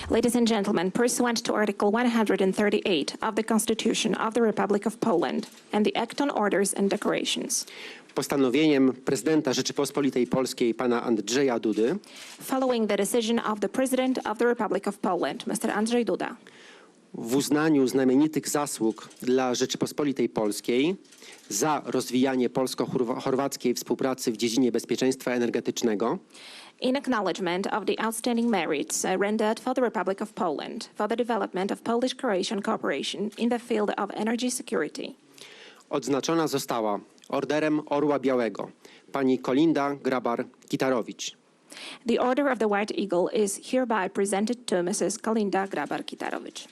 Ladies and gentlemen, pursuant to Article 138 of the Constitution of the Republic of Poland and the Act on Orders and Decorations, postanowieniem prezydenta Rzeczypospolitej Polskiej pana Andrzeja Dudy following the decision of the President of the Republic of Poland, Mr. Andrzej Duda, w uznaniu znamienitych zasług dla Rzeczypospolitej Polskiej za rozwijanie polsko-chorwackiej współpracy w dziedzinie bezpieczeństwa energetycznego, in acknowledgement of the outstanding merits rendered for the Republic of Poland for the development of Polish-Croatian cooperation in the field of energy security, odznaczona została Orderem Orła Białego pani Kolinda Grabar-Kitarović. The Order of the White Eagle is hereby presented to Mrs. Kolinda Grabar-Kitarović.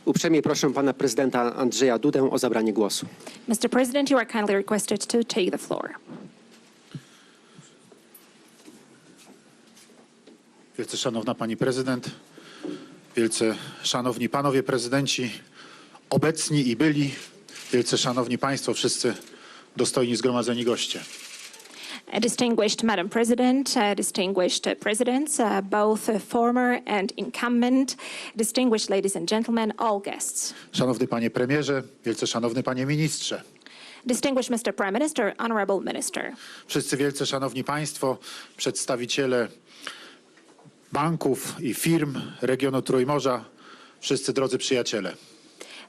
Uprzejmie proszę pana prezydenta Andrzeja Dudę o zabranie głosu. Mr. President, you are kindly requested to take the floor. Wielce szanowna pani prezydent, wielce szanowni panowie prezydenci, obecni i byli, wielce szanowni państwo, wszyscy dostojni zgromadzeni goście. Distinguished Madam President, distinguished presidents, both former and incumbent, distinguished ladies and gentlemen, all guests. Szanowny panie premierze, wielce szanowny panie ministrze. Distinguished Mr. Prime Minister, Honorable Minister. Wszyscy wielce szanowni państwo, przedstawiciele banków i firm regionu Trójmorza, wszyscy drodzy przyjaciele.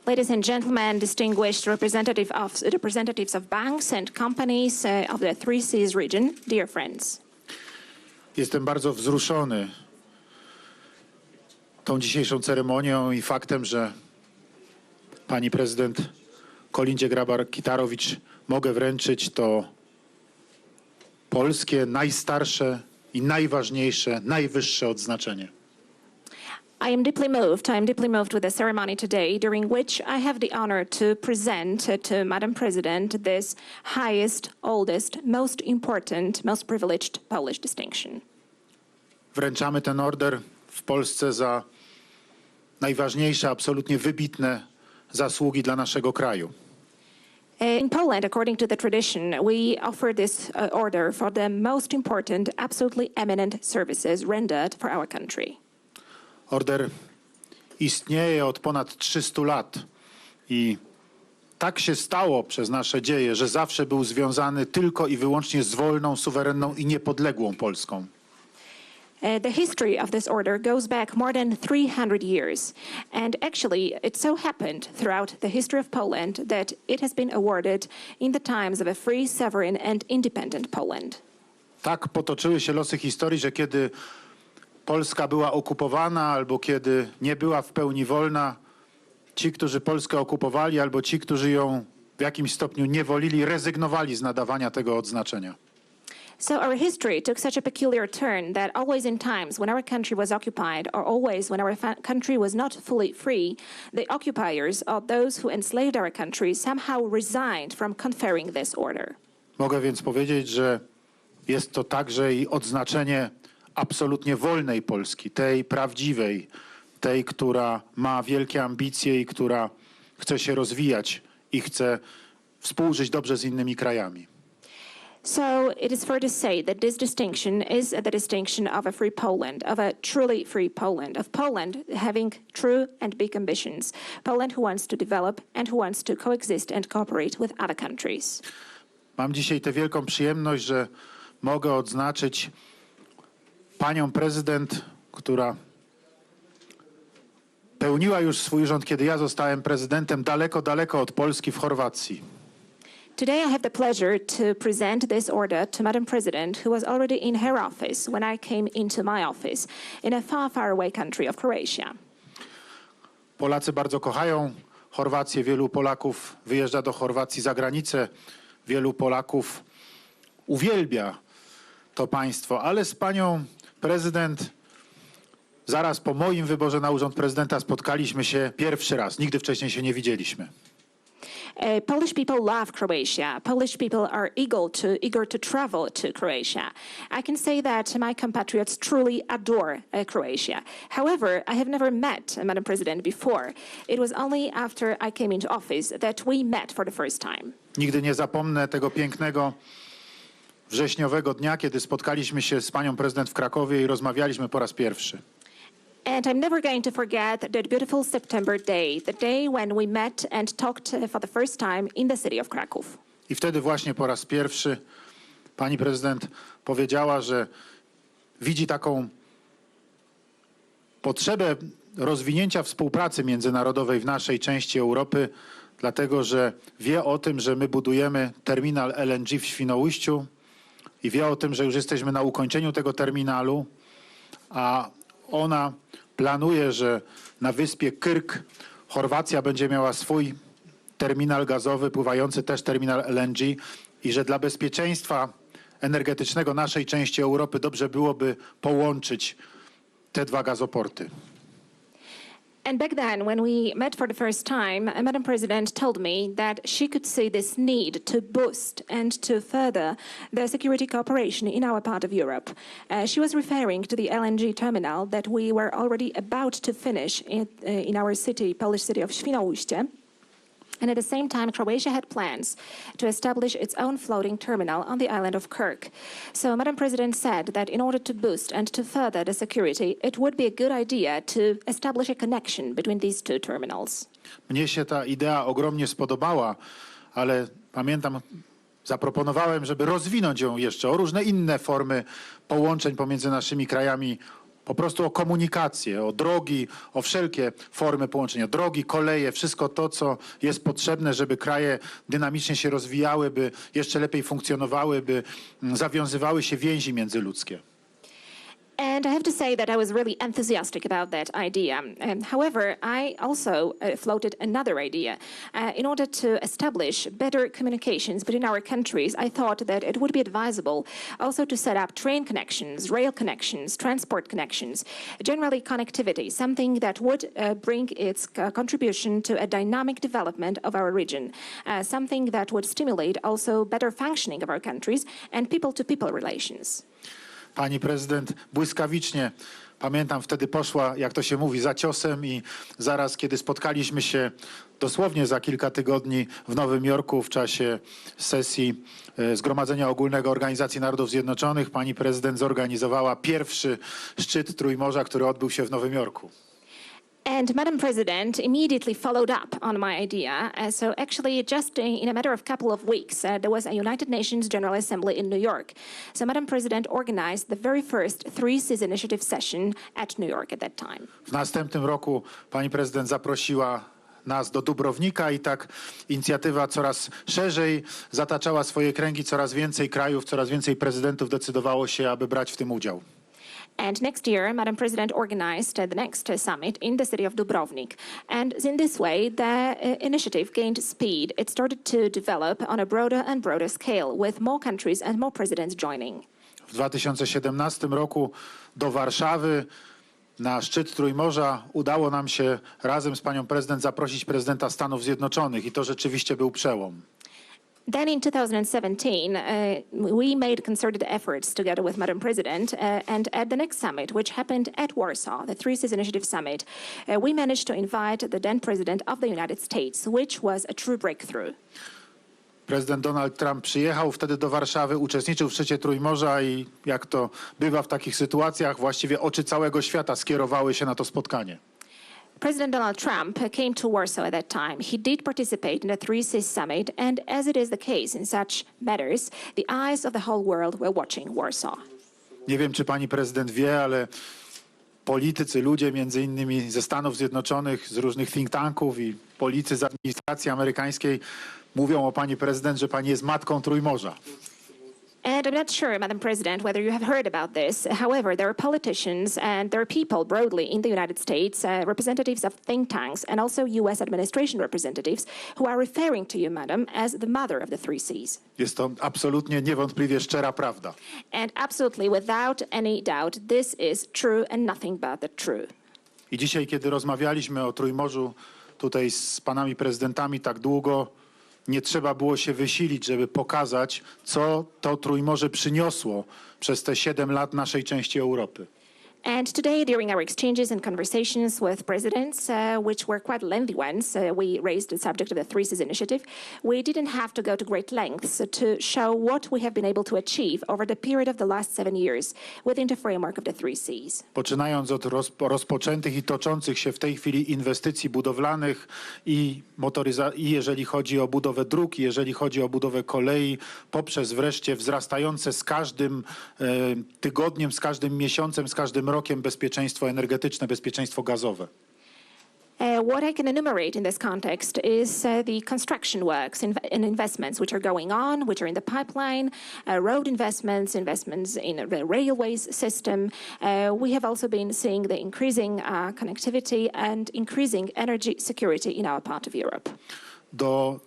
Ladies and gentlemen, distinguished representatives of banks and companies of the Three Seas region, dear friends. Jestem bardzo wzruszony tą dzisiejszą ceremonią i faktem, że pani prezydent Kolindzie Grabar-Kitarović mogę wręczyć to polskie, najstarsze i najważniejsze, najwyższe odznaczenie. I am deeply moved with the ceremony today, during which I have the honor to present to Madam President this highest, oldest, most important, most privileged Polish distinction. Wręczamy ten order w Polsce za najważniejsze, absolutnie wybitne zasługi dla naszego kraju. In Poland, according to the tradition, we offer this order for the most important, absolutely eminent services rendered for our country. Order istnieje od ponad 300 lat i tak się stało przez nasze dzieje, że zawsze był związany tylko i wyłącznie z wolną, suwerenną i niepodległą Polską. The history of this order goes back more than 300 years, and actually it so happened throughout the history of Poland that it has been awarded in the times of a free, sovereign and independent Poland. Tak potoczyły się losy historii, że kiedy Polska była okupowana albo kiedy nie była w pełni wolna, ci, którzy Polskę okupowali albo ci, którzy ją w jakimś stopniu niewolili, rezygnowali z nadawania tego odznaczenia. So our history took such a peculiar turn that always in times when our country was occupied or always when our country was not fully free, the occupiers or those who enslaved our country somehow resigned from conferring this order. Mogę więc powiedzieć, że jest to także i odznaczenie absolutnie wolnej Polski, tej prawdziwej, tej, która ma wielkie ambicje i która chce się rozwijać i chce współżyć dobrze z innymi krajami. So it is fair to say that this distinction is the distinction of a free Poland, of a truly free Poland, of Poland having true and big ambitions, Poland who wants to develop and who wants to coexist and cooperate with other countries. Mam dzisiaj tę wielką przyjemność, że mogę odznaczyć panią prezydent, która pełniła już swój urząd, kiedy ja zostałem prezydentem, daleko, daleko od Polski w Chorwacji. Today I have the pleasure to present this order to Madam President, who was already in her office when I came into my office in a far, far away country of Croatia. Polacy bardzo kochają Chorwację. Wielu Polaków wyjeżdża do Chorwacji za granicę. Wielu Polaków uwielbia to państwo, ale z panią prezydent zaraz po moim wyborze na urząd prezydenta spotkaliśmy się pierwszy raz. Nigdy wcześniej się nie widzieliśmy. Polish people love Croatia. Polish people are eager to travel to Croatia. I can say that my compatriots truly adore Croatia. However, I have never met Madam President before. It was only after I came into office that we met for the first time. Nigdy nie zapomnę tego pięknego wrześniowego dnia, kiedy spotkaliśmy się z panią prezydent w Krakowie i rozmawialiśmy po raz pierwszy. And I'm never going to forget that beautiful September day, the day when we met and talked for the first time in the city of Kraków. I wtedy właśnie po raz pierwszy pani prezydent powiedziała, że widzi taką potrzebę rozwinięcia współpracy międzynarodowej w naszej części Europy, dlatego że wie o tym, że my budujemy terminal LNG w Świnoujściu i wie o tym, że już jesteśmy na ukończeniu tego terminalu, a ona planuje, że na wyspie Krk Chorwacja będzie miała swój terminal gazowy, pływający też terminal LNG i że dla bezpieczeństwa energetycznego naszej części Europy dobrze byłoby połączyć te dwa gazoporty. And back then, when we met for the first time, Madam President told me that she could see this need to boost and to further the security cooperation in our part of Europe. She was referring to the LNG terminal that we were already about to finish in our city, Polish city of Świnoujście. And at the same time, Croatia had plans to establish its own floating terminal on the island of Krk. So Madam President said that in order to boost and to further the security, it would be a good idea to establish a connection between these two terminals. Mnie się ta idea ogromnie spodobała, ale pamiętam, zaproponowałem, żeby rozwinąć ją jeszcze o różne inne formy połączeń pomiędzy naszymi krajami, po prostu o komunikację, o drogi, o wszelkie formy połączenia, drogi, koleje, wszystko to, co jest potrzebne, żeby kraje dynamicznie się rozwijały, by jeszcze lepiej funkcjonowały, by zawiązywały się więzi międzyludzkie. And I have to say that I was really enthusiastic about that idea. However, I also floated another idea. In order to establish better communications between our countries, I thought that it would be advisable also to set up train connections, rail connections, transport connections, generally connectivity, something that would bring its contribution to a dynamic development of our region, something that would stimulate also better functioning of our countries and people-to-people relations. Pani prezydent błyskawicznie, pamiętam, wtedy poszła, jak to się mówi, za ciosem i zaraz, kiedy spotkaliśmy się dosłownie za kilka tygodni w Nowym Jorku w czasie sesji Zgromadzenia Ogólnego Organizacji Narodów Zjednoczonych, pani prezydent zorganizowała pierwszy szczyt Trójmorza, który odbył się w Nowym Jorku. And Madam President immediately followed up on my idea. So actually, just in a matter of couple of weeks, there was a United Nations General Assembly in New York. So Madam President organized the very first Three Seas Initiative session at New York at that time. W następnym roku pani prezydent zaprosiła nas do Dubrownika i tak inicjatywa coraz szerzej zataczała swoje kręgi, coraz więcej krajów, coraz więcej prezydentów decydowało się, aby brać w tym udział. And next year, Madam President organized the next summit in the city of Dubrovnik. And in this way, the initiative gained speed. It started to develop on a broader and broader scale, with more countries and more presidents joining. W 2017 roku do Warszawy na szczyt Trójmorza udało nam się razem z panią prezydent zaprosić prezydenta Stanów Zjednoczonych i to rzeczywiście był przełom. Then in 2017, we made concerted efforts together with Madam President, and at the next summit, which happened at Warsaw, the Three Seas Initiative Summit, we managed to invite the then President of the United States, which was a true breakthrough. Prezydent Donald Trump przyjechał wtedy do Warszawy, uczestniczył w szczycie Trójmorza i jak to bywa w takich sytuacjach, właściwie oczy całego świata skierowały się na to spotkanie. President Donald Trump came to Warsaw at that time. He did participate in the Three Seas Summit, and as it is the case in such matters, the eyes of the whole world were watching Warsaw. Nie wiem, czy pani prezydent wie, ale politycy, ludzie między innymi ze Stanów Zjednoczonych, z różnych think tanków i politycy z administracji amerykańskiej mówią o pani prezydent, że pani jest matką Trójmorza. And I'm not sure, Madam President, whether you have heard about this. However, there are politicians and there are people broadly in the United States, representatives of think tanks and also U.S. administration representatives who are referring to you, Madam, as the mother of the three Cs. Jest to absolutnie, niewątpliwie szczera prawda. And absolutely, without any doubt, this is true and nothing but the true. I dzisiaj, kiedy rozmawialiśmy o Trójmorzu tutaj z panami prezydentami tak długo, nie trzeba było się wysilić, żeby pokazać, co to Trójmorze przyniosło przez te 7 lat naszej części Europy. And today, during our exchanges and conversations with presidents, which were quite lengthy ones, we raised the subject of the Three Seas Initiative. We didn't have to go to great lengths to show what we have been able to achieve over the period of the last 7 years within the framework of the Three Seas. Poczynając od rozpoczętych i toczących się w tej chwili inwestycji budowlanych i jeżeli chodzi o budowę dróg, jeżeli chodzi o budowę kolei, poprzez wreszcie wzrastające z każdym tygodniem, z każdym miesiącem, z każdym rokiem bezpieczeństwo energetyczne, bezpieczeństwo gazowe. What I can enumerate in this context is the construction works and investments which are going on, which are in the pipeline, road investments, investments in the railways system. We have also been seeing the increasing connectivity and increasing energy security in our part of Europe. Do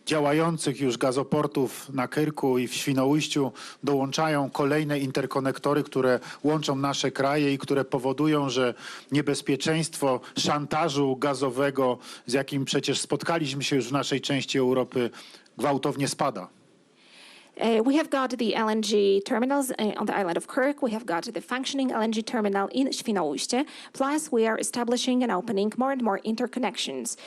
działających już gazoportów na Kyrku i w Świnoujściu dołączają kolejne interkonektory, które łączą nasze kraje i które powodują, że niebezpieczeństwo szantażu gazowego, z jakim przecież spotkaliśmy się już w naszej części Europy, gwałtownie spada. We have got the LNG terminals on the island of Kirk. We have got the functioning LNG terminal in Świnoujście. Plus, we are establishing and opening more and more interconnections.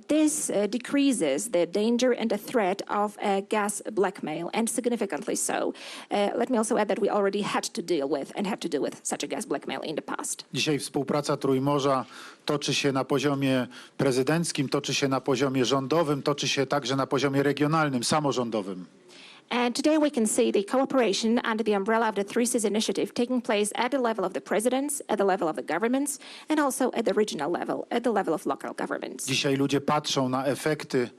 This decreases the danger and the threat of gas blackmail, and significantly so. Let me also add that we already had to deal with and have to deal with such a gas blackmail in the past. Dzisiaj współpraca Trójmorza toczy się na poziomie prezydenckim, toczy się na poziomie rządowym, toczy się także na poziomie regionalnym, samorządowym. And today we can see the cooperation under the umbrella of the Three Seas Initiative taking place at the level of the presidents, at the level of the governments, and also at the regional level, at the level of local governments. Dzisiaj ludzie patrzą na efekty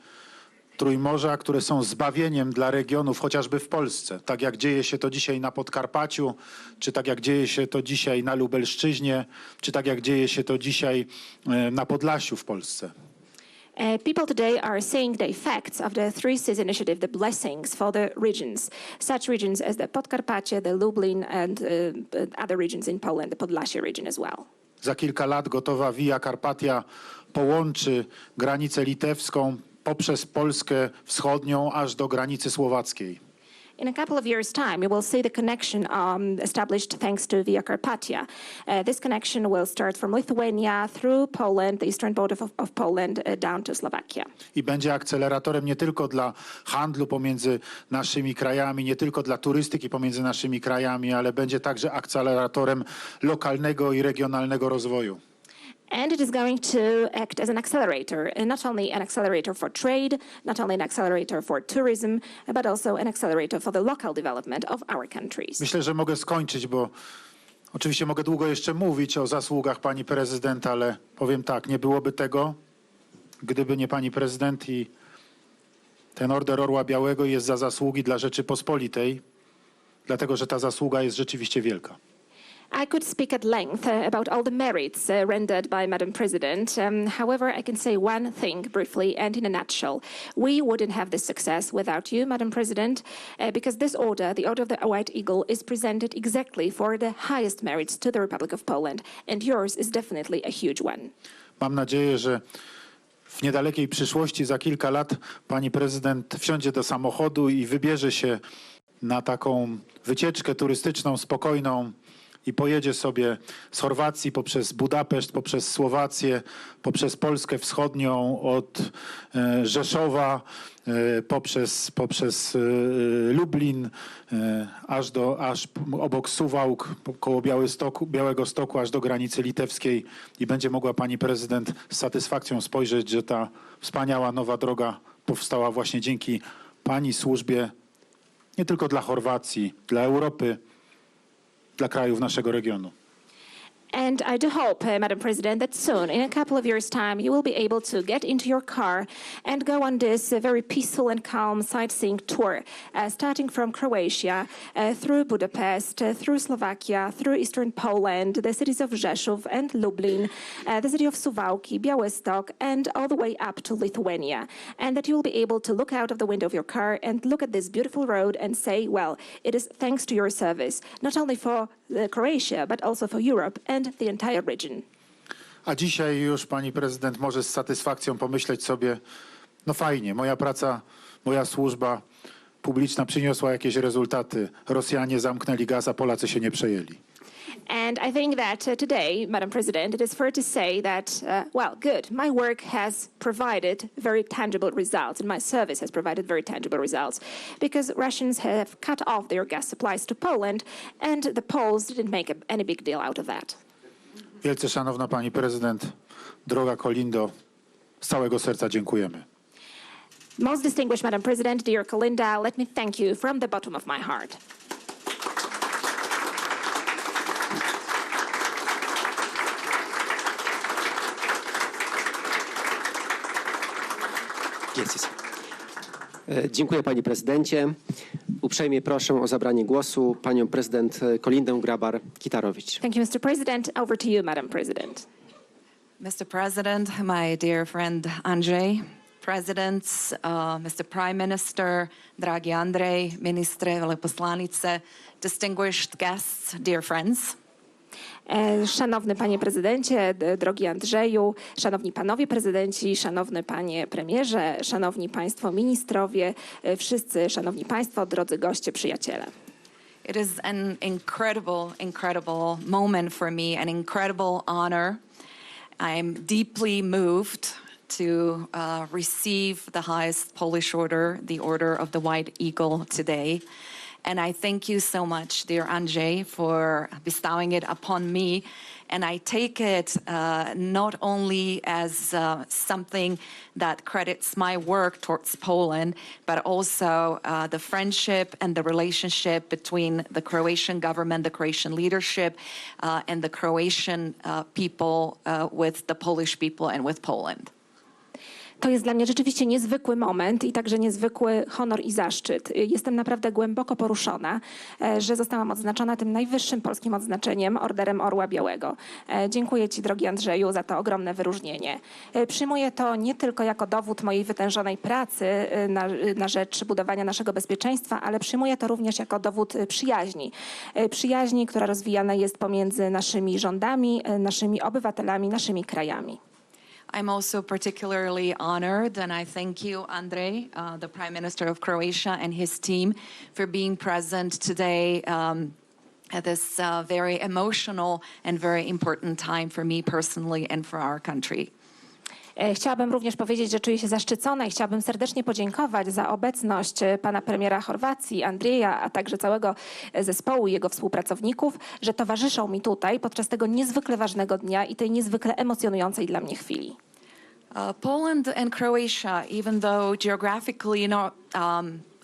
Trójmorza, które są zbawieniem dla regionów, chociażby w Polsce. Tak jak dzieje się to dzisiaj na Podkarpaciu, czy tak jak dzieje się to dzisiaj na Lubelszczyźnie, czy tak jak dzieje się to dzisiaj na Podlasiu w Polsce. People today are seeing the effects of the Three Seas Initiative, the blessings for the regions, such regions as the Podkarpacie, the Lublin, and other regions in Poland, the Podlasie region as well. Za kilka lat gotowa Via Carpatia połączy granicę litewską poprzez Polskę wschodnią aż do granicy słowackiej. In a couple of years' time, you will see the connection established thanks to Via Carpatia. This connection will start from Lithuania through Poland, the eastern border of Poland, down to Slovakia. I będzie akceleratorem nie tylko dla handlu pomiędzy naszymi krajami, nie tylko dla turystyki pomiędzy naszymi krajami, ale będzie także akceleratorem lokalnego i regionalnego rozwoju. And it is going to act as an accelerator, not only an accelerator for trade, not only an accelerator for tourism, but also an accelerator for the local development of our countries. Myślę, że mogę skończyć, bo oczywiście mogę długo jeszcze mówić o zasługach pani prezydent, ale powiem tak, nie byłoby tego, gdyby nie pani prezydent i ten Order Orła Białego jest za zasługi dla Rzeczypospolitej, dlatego że ta zasługa jest rzeczywiście wielka. I could speak at length about all the merits rendered by Madam President. However, I can say one thing briefly and in a nutshell. We wouldn't have this success without you, Madam President, because this order, the Order of the White Eagle, is presented exactly for the highest merits to the Republic of Poland, and yours is definitely a huge one. Mam nadzieję, że w niedalekiej przyszłości, za kilka lat, pani prezydent wsiądzie do samochodu i wybierze się na taką wycieczkę turystyczną spokojną, i pojedzie sobie z Chorwacji poprzez Budapeszt, poprzez Słowację, poprzez Polskę Wschodnią, od Rzeszowa, poprzez Lublin, aż obok Suwałk, koło Białegostoku, aż do granicy litewskiej i będzie mogła pani prezydent z satysfakcją spojrzeć, że ta wspaniała nowa droga powstała właśnie dzięki pani służbie nie tylko dla Chorwacji, dla Europy, dla krajów naszego regionu. And I do hope, Madam President, that soon, in a couple of years' time, you will be able to get into your car and go on this very peaceful and calm sightseeing tour, starting from Croatia, through Budapest, through Slovakia, through eastern Poland, the cities of Rzeszów and Lublin, the city of Suwałki, Białystok, and all the way up to Lithuania. And that you will be able to look out of the window of your car and look at this beautiful road and say, well, it is thanks to your service, not only for Croatia, but also for Europe and the entire region. A dzisiaj już pani prezydent może z satysfakcją pomyśleć sobie, no fajnie, moja praca, moja służba publiczna przyniosła jakieś rezultaty. Rosjanie zamknęli gaz, a Polacy się nie przejęli. And I think that today, Madam President, it is fair to say that, well, good, my work has provided very tangible results, and my service has provided very tangible results, because Russians have cut off their gas supplies to Poland, and the Poles didn't make any big deal out of that. Wielce szanowna pani prezydent, droga Kolindo, z całego serca dziękujemy. Most distinguished Madam President, dear Kolinda, let me thank you from the bottom of my heart. Jest. Dziękuję panie prezydencie. Uprzejmie proszę o zabranie głosu panią prezydent Kolindę Grabar-Kitarović. Thank you, Mr. President. Over to you, Madam President. Mr. President, my dear friend Andrzej, Presidents, Mr. Prime Minister, dragi Andrzej, ministre, veleposlanice, distinguished guests, dear friends. Szanowny panie prezydencie, drogi Andrzeju, szanowni panowie prezydenci, szanowny panie premierze, szanowni państwo ministrowie, wszyscy szanowni państwo, drodzy goście, przyjaciele. It is an incredible moment for me, an incredible honor. I'm deeply moved to receive the highest Polish order, the Order of the White Eagle today. And I thank you so much, dear Andrzej, for bestowing it upon me. And I take it not only as something that credits my work towards Poland, but also the friendship and the relationship between the Croatian government, the Croatian leadership, and the Croatian people with the Polish people and with Poland. To jest dla mnie rzeczywiście niezwykły moment i także niezwykły honor i zaszczyt. Jestem naprawdę głęboko poruszona, że zostałam odznaczona tym najwyższym polskim odznaczeniem, Orderem Orła Białego. Dziękuję ci, drogi Andrzeju, za to ogromne wyróżnienie. Przyjmuję to nie tylko jako dowód mojej wytężonej pracy na rzecz budowania naszego bezpieczeństwa, ale przyjmuję to również jako dowód przyjaźni. Przyjaźni, która rozwijana jest pomiędzy naszymi rządami, naszymi obywatelami, naszymi krajami. I'm also particularly honored, and I thank you, Andrzej, the Prime Minister of Croatia, and his team for being present today at this very emotional and very important time for me personally and for our country. Chciałabym również powiedzieć, że czuję się zaszczycona i chciałabym serdecznie podziękować za obecność pana premiera Chorwacji, Andrzeja, a także całego zespołu i jego współpracowników, że towarzyszą mi tutaj podczas tego niezwykle ważnego dnia i tej niezwykle emocjonującej dla mnie chwili. Poland and Croatia, even though geographically not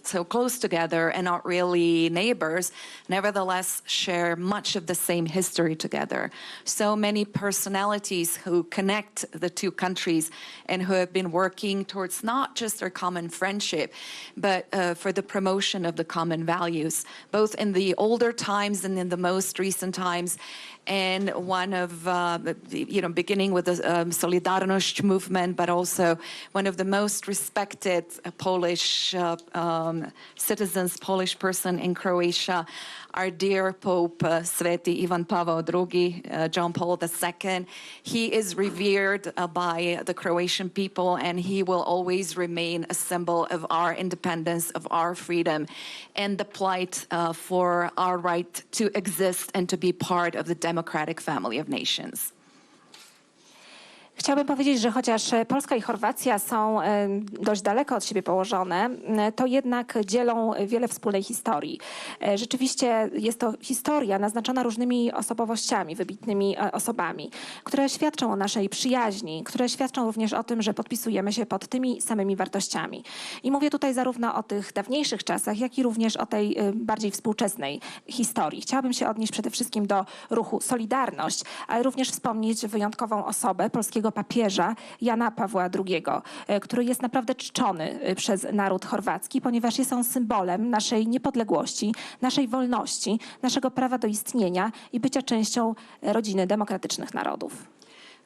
so close together and not really neighbors, nevertheless share much of the same history together. So many personalities who connect the two countries and who have been working towards not just their common friendship, but for the promotion of the common values, both in the older times and in the most recent times. And one of, beginning with the Solidarność movement, but also one of the most respected Polish citizens, Polish person in Croatia, our dear Pope, Sveti Ivan Paweł II, John Paul II. He is revered by the Croatian people, and he will always remain a symbol of our independence, of our freedom, and the plight for our right to exist and to be part of the democratic family of nations. Chciałabym powiedzieć, że chociaż Polska i Chorwacja są dość daleko od siebie położone, to jednak dzielą wiele wspólnej historii. Rzeczywiście jest to historia naznaczona różnymi osobowościami, wybitnymi osobami, które świadczą o naszej przyjaźni, które świadczą również o tym, że podpisujemy się pod tymi samymi wartościami. I mówię tutaj zarówno o tych dawniejszych czasach, jak i również o tej bardziej współczesnej historii. Chciałabym się odnieść przede wszystkim do ruchu Solidarność, ale również wspomnieć wyjątkową osobę polskiego papieża Jana Pawła II, który jest naprawdę czczony przez naród chorwacki, ponieważ jest on symbolem naszej niepodległości, naszej wolności, naszego prawa do istnienia i bycia częścią rodziny demokratycznych narodów.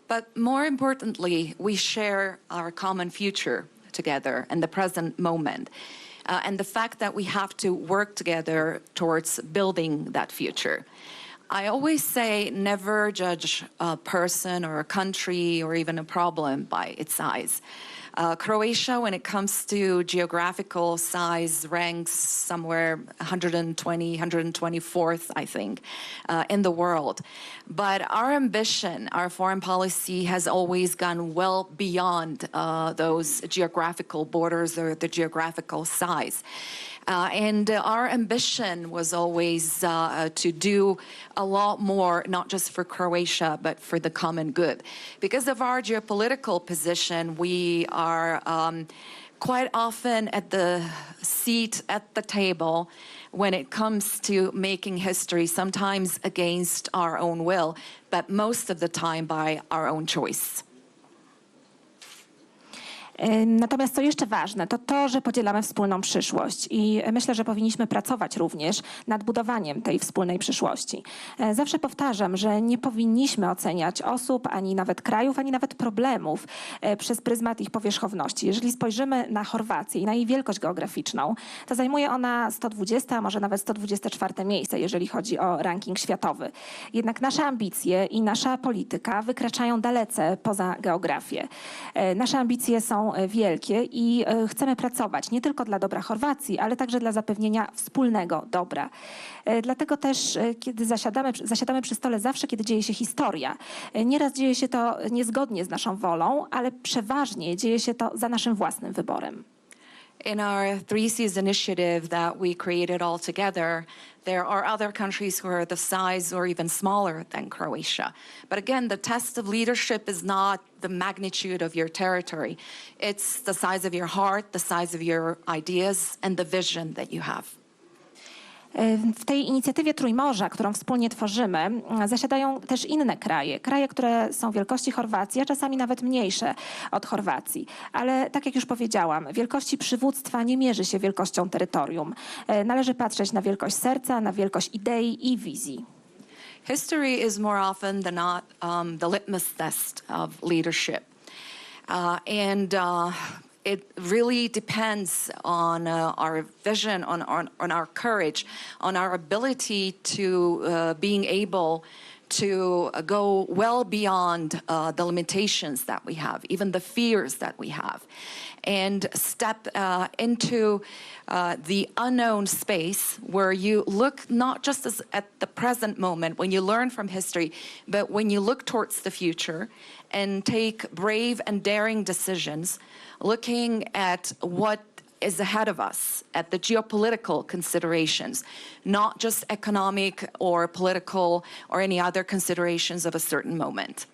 But more importantly, we share our common future together in the present moment. And the fact that we have to work together towards building that future. I always say never judge a person or a country or even a problem by its size. Croatia, when it comes to geographical size, ranks somewhere 120, 124th, I think, in the world. But our ambition, our foreign policy has always gone well beyond those geographical borders or the geographical size. And our ambition was always to do a lot more, not just for Croatia, but for the common good. Because of our geopolitical position, we are quite often at the seat at the table when it comes to making history, sometimes against our own will, but most of the time by our own choice. Natomiast co jeszcze ważne, to to, że podzielamy wspólną przyszłość i myślę, że powinniśmy pracować również nad budowaniem tej wspólnej przyszłości. Zawsze powtarzam, że nie powinniśmy oceniać osób, ani nawet krajów, ani nawet problemów przez pryzmat ich powierzchowności. Jeżeli spojrzymy na Chorwację i na jej wielkość geograficzną, to zajmuje ona 120, a może nawet 124 miejsce, jeżeli chodzi o ranking światowy. Jednak nasze ambicje i nasza polityka wykraczają dalece poza geografię. Nasze ambicje są wielkie i chcemy pracować nie tylko dla dobra Chorwacji, ale także dla zapewnienia wspólnego dobra. Dlatego też, kiedy zasiadamy przy stole zawsze, kiedy dzieje się historia. Nieraz dzieje się to niezgodnie z naszą wolą, ale przeważnie dzieje się to za naszym własnym wyborem. In our 3 Cs initiative that we created all together, there are other countries who are the size or even smaller than Croatia. But again, the test of leadership is not the magnitude of your territory. It's the size of your heart, the size of your ideas, and the vision that you have. W tej inicjatywie Trójmorza, którą wspólnie tworzymy, zasiadają też inne kraje. Kraje, które są wielkości Chorwacji, a czasami nawet mniejsze od Chorwacji. Ale tak jak już powiedziałam, wielkości przywództwa nie mierzy się wielkością terytorium. Należy patrzeć na wielkość serca, na wielkość idei i wizji. History is more often than not the litmus test of leadership. It really depends on our vision, on our courage, on our ability to being able to go well beyond the limitations that we have, even the fears that we have, and step into the unknown space where you look not just at the present moment, when you learn from history, but when you look towards the future and take brave and daring decisions, looking at what is ahead of us, at the geopolitical considerations, not just economic or political or any other considerations of a certain moment.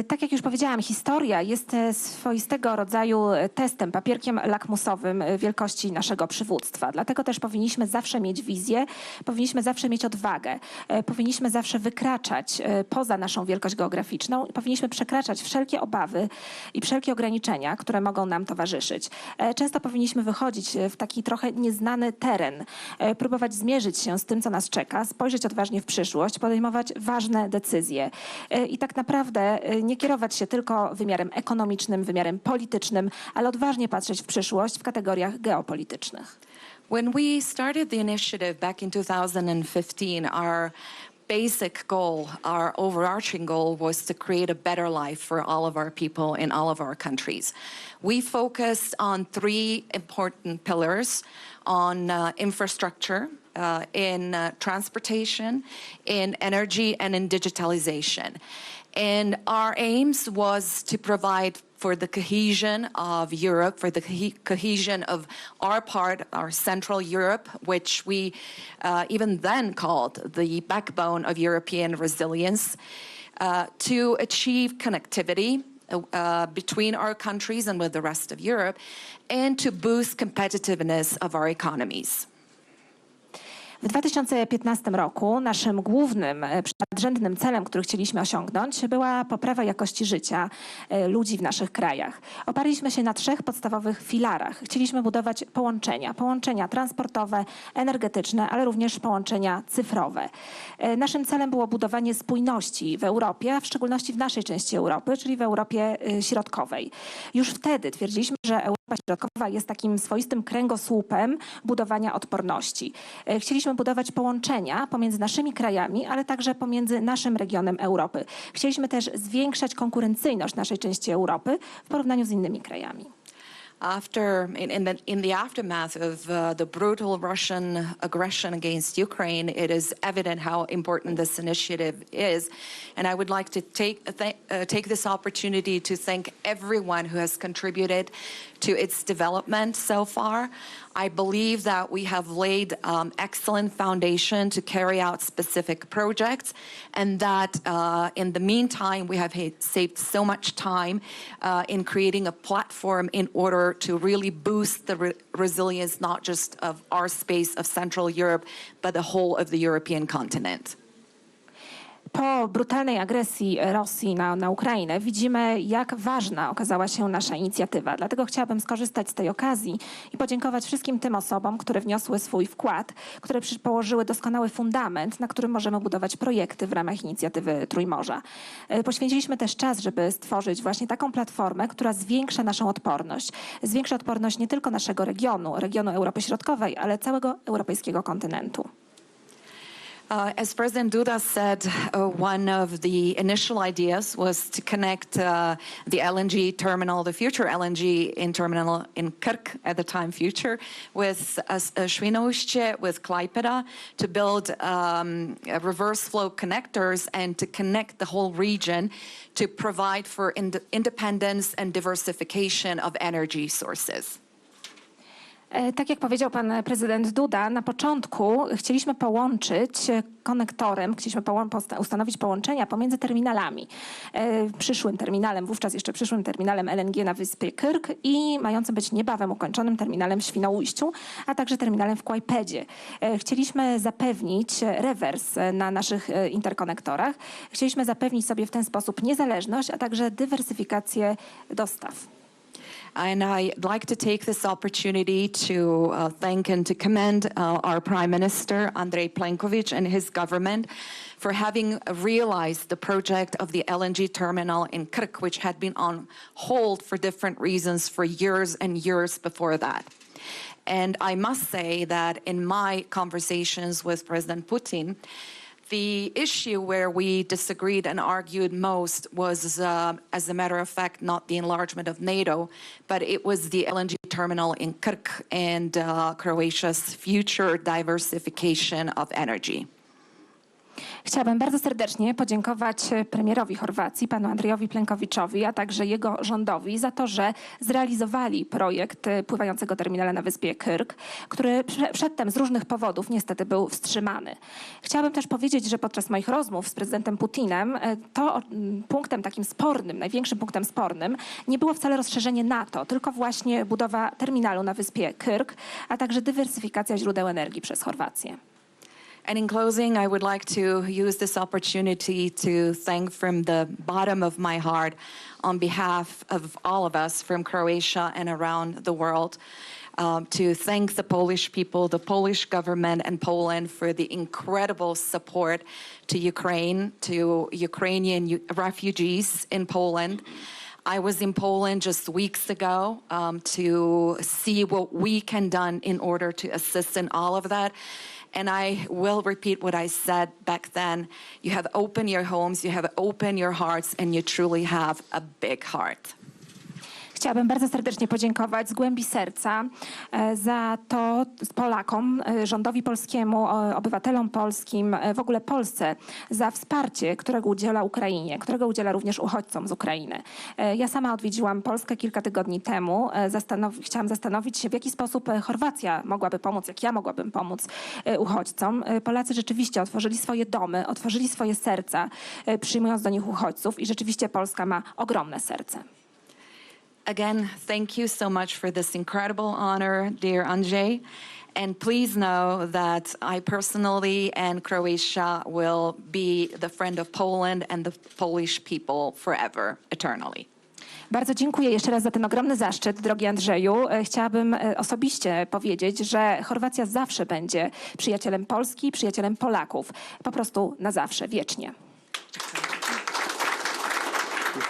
Tak jak już powiedziałam, historia jest swoistego rodzaju testem, papierkiem lakmusowym wielkości naszego przywództwa. Dlatego też powinniśmy zawsze mieć wizję, powinniśmy zawsze mieć odwagę, powinniśmy zawsze wykraczać poza naszą wielkość geograficzną i powinniśmy przekraczać wszelkie obawy i wszelkie ograniczenia, które mogą nam towarzyszyć. Często powinniśmy wychodzić w taki trochę nieznany teren, próbować zmierzyć się z tym, co nas czeka, spojrzeć odważnie w przyszłość, podejmować ważne decyzje. I tak naprawdę nie kierować się tylko wymiarem ekonomicznym, wymiarem politycznym, ale odważnie patrzeć w przyszłość w kategoriach geopolitycznych. When we started the initiative back in 2015, our basic goal, our overarching goal was to create a better life for all of our people in all of our countries. We focused on 3 important pillars, on infrastructure, in transportation, in energy, and in digitalization. And our aims was to provide for the cohesion of Europe, for the cohesion of our part, our Central Europe, which we even then called the backbone of European resilience, to achieve connectivity between our countries and with the rest of Europe, and to boost competitiveness of our economies. W 2015 roku naszym głównym, nadrzędnym celem, który chcieliśmy osiągnąć, była poprawa jakości życia ludzi w naszych krajach. Oparliśmy się na 3 podstawowych filarach. Chcieliśmy budować połączenia transportowe, energetyczne, ale również połączenia cyfrowe. Naszym celem było budowanie spójności w Europie, a w szczególności w naszej części Europy, czyli w Europie Środkowej. Już wtedy twierdziliśmy, że Europa Środkowa jest takim swoistym kręgosłupem budowania odporności. Chcieliśmy budować połączenia pomiędzy naszymi krajami, ale także pomiędzy naszym regionem Europy. Chcieliśmy też zwiększać konkurencyjność naszej części Europy w porównaniu z innymi krajami. In the aftermath of the brutal Russian aggression against Ukraine, it is evident how important this initiative is. And I would like to take this opportunity to thank everyone who has contributed to its development so far. I believe that we have laid excellent foundation to carry out specific projects, and that in the meantime we have saved so much time in creating a platform in order to really boost the resilience not just of our space of Central Europe, but the whole of the European continent. Po brutalnej agresji Rosji na Ukrainę widzimy, jak ważna okazała się nasza inicjatywa. Dlatego chciałabym skorzystać z tej okazji i podziękować wszystkim tym osobom, które wniosły swój wkład, które położyły doskonały fundament, na którym możemy budować projekty w ramach inicjatywy Trójmorza. Poświęciliśmy też czas, żeby stworzyć właśnie taką platformę, która zwiększa naszą odporność. Zwiększa odporność nie tylko naszego regionu Europy Środkowej, ale całego europejskiego kontynentu. As President Duda said, one of the initial ideas was to connect the LNG terminal, the future LNG terminal in Kirk at the time future, with Świnoujście, with Klaipėda, to build reverse flow connectors and to connect the whole region to provide for independence and diversification of energy sources. Tak jak powiedział pan prezydent Duda, na początku chcieliśmy połączyć konektorem, ustanowić połączenia pomiędzy terminalami. Przyszłym terminalem, wówczas jeszcze przyszłym terminalem LNG na wyspie Kirk i mającym być niebawem ukończonym terminalem w Świnoujściu, a także terminalem w Klaipėdzie. Chcieliśmy zapewnić rewers na naszych interkonektorach. Chcieliśmy zapewnić sobie w ten sposób niezależność, a także dywersyfikację dostaw. And I'd like to take this opportunity to thank and to commend our Prime Minister, Andrej Plenković, and his government for having realized the project of the LNG terminal in Krk, which had been on hold for different reasons for years and years before that. And I must say that in my conversations with President Putin, the issue where we disagreed and argued most was, as a matter of fact, not the enlargement of NATO, but it was the LNG terminal in Krk and Croatia's future diversification of energy. Chciałabym bardzo serdecznie podziękować premierowi Chorwacji, panu Andrejowi Plenkoviczowi, a także jego rządowi za to, że zrealizowali projekt pływającego terminala na wyspie Kirk, który przedtem z różnych powodów niestety był wstrzymany. Chciałabym też powiedzieć, że podczas moich rozmów z prezydentem Putinem to punktem takim spornym, największym punktem spornym nie było wcale rozszerzenie NATO, tylko właśnie budowa terminalu na wyspie Kirk, a także dywersyfikacja źródeł energii przez Chorwację. And in closing, I would like to use this opportunity to thank from the bottom of my heart, on behalf of all of us from Croatia and around the world, to thank the Polish people, the Polish government and Poland for the incredible support to Ukraine, to Ukrainian refugees in Poland. I was in Poland just weeks ago to see what we can do in order to assist in all of that. And I will repeat what I said back then. You have opened your homes, you have opened your hearts, and you truly have a big heart. Chciałabym bardzo serdecznie podziękować z głębi serca za to Polakom, rządowi polskiemu, obywatelom polskim, w ogóle Polsce, za wsparcie, którego udziela Ukrainie, którego udziela również uchodźcom z Ukrainy. Ja sama odwiedziłam Polskę kilka tygodni temu. Chciałam zastanowić się, w jaki sposób Chorwacja mogłaby pomóc, jak ja mogłabym pomóc uchodźcom. Polacy rzeczywiście otworzyli swoje domy, otworzyli swoje serca, przyjmując do nich uchodźców i rzeczywiście Polska ma ogromne serce. Again, thank you so much for this incredible honor, dear Andrzej. And please know that I personally and Croatia will be the friend of Poland and the Polish people forever, eternally. Bardzo dziękuję jeszcze raz za ten ogromny zaszczyt, drogi Andrzeju. Chciałabym osobiście powiedzieć, że Chorwacja zawsze będzie przyjacielem Polski, przyjacielem Polaków. Po prostu na zawsze, wiecznie.